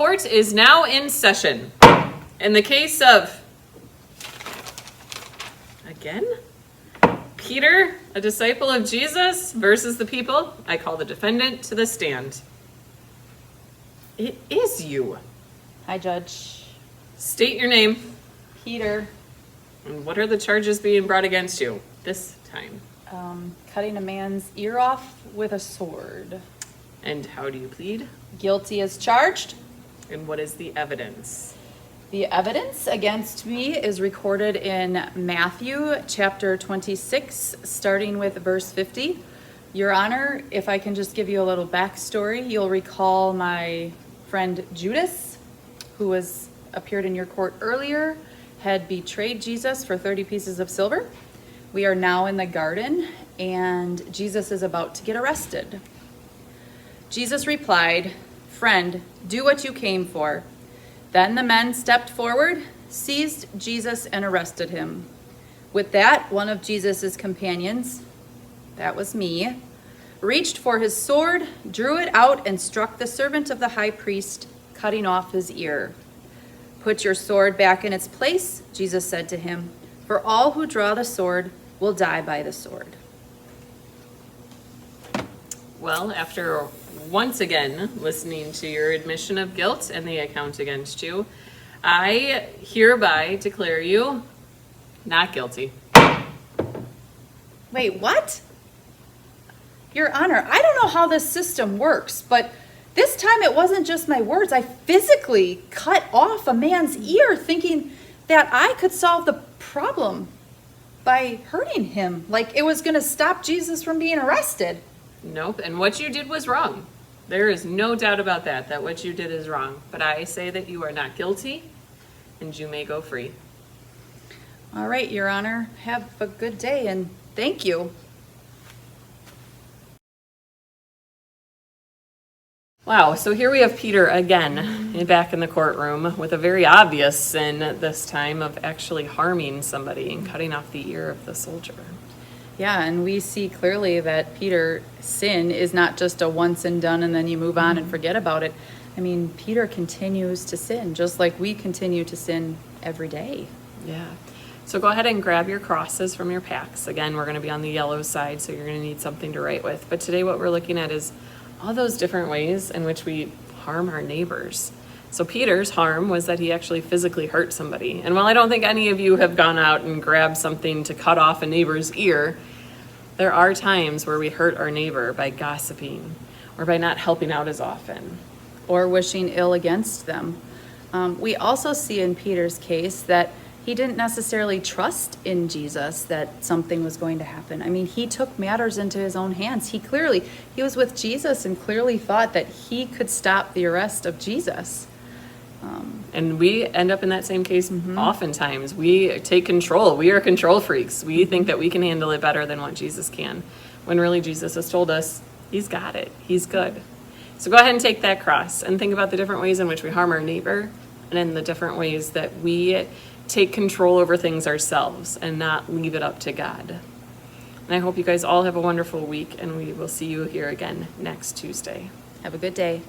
Court is now in session. In the case of, again, Peter, a disciple of Jesus, versus the people, I call the defendant to the stand. It is you. Hi, Judge. State your name. Peter. And what are the charges being brought against you this time? Cutting a man's ear off with a sword. And how do you plead? Guilty as charged. And what is the evidence? The evidence against me is recorded in Matthew chapter 26, starting with verse 50. Your Honor, if I can just give you a little backstory, you'll recall my friend Judas, who appeared in your court earlier, had betrayed Jesus for 30 pieces of silver. We are now in the garden, and Jesus is about to get arrested. Jesus replied, "Friend, do what you came for." Then the men stepped forward, seized Jesus, and arrested him. With that, one of Jesus's companions, that was me, reached for his sword, drew it out, and struck the servant of the high priest, cutting off his ear. "Put your sword back in its place," Jesus said to him, "for all who draw the sword will die by the sword." Well, after once again listening to your admission of guilt and the account against you, I hereby declare you not guilty. Wait, what? Your Honor, I don't know how this system works, but this time it wasn't just my words. I physically cut off a man's ear thinking that I could solve the problem by hurting him, like it was going to stop Jesus from being arrested. Nope, and what you did was wrong. There is no doubt about that what you did is wrong. But I say that you are not guilty, and you may go free. All right, Your Honor. Have a good day, and thank you. Wow, so here we have Peter again, back in the courtroom with a very obvious sin this time of actually harming somebody and cutting off the ear of the soldier. Yeah, and we see clearly that Peter's sin is not just a once and done and then you move on and forget about it. I mean, Peter continues to sin, just like we continue to sin every day. Yeah. So go ahead and grab your crosses from your packs. Again, we're going to be on the yellow side, so you're going to need something to write with. But today what we're looking at is all those different ways in which we harm our neighbors. So Peter's harm was that he actually physically hurt somebody. And while I don't think any of you have gone out and grabbed something to cut off a neighbor's ear, there are times where we hurt our neighbor by gossiping or by not helping out as often. Or wishing ill against them. We also see in Peter's case that he didn't necessarily trust in Jesus that something was going to happen. I mean, he took matters into his own hands. He was with Jesus and clearly thought that he could stop the arrest of Jesus. And we end up in that same case oftentimes. We take control. We are control freaks. We think that we can handle it better than what Jesus can, when really Jesus has told us he's got it. He's good. So go ahead and take that cross and think about the different ways in which we harm our neighbor and in the different ways that we take control over things ourselves and not leave it up to God. And I hope you guys all have a wonderful week, and we will see you here again next Tuesday. Have a good day.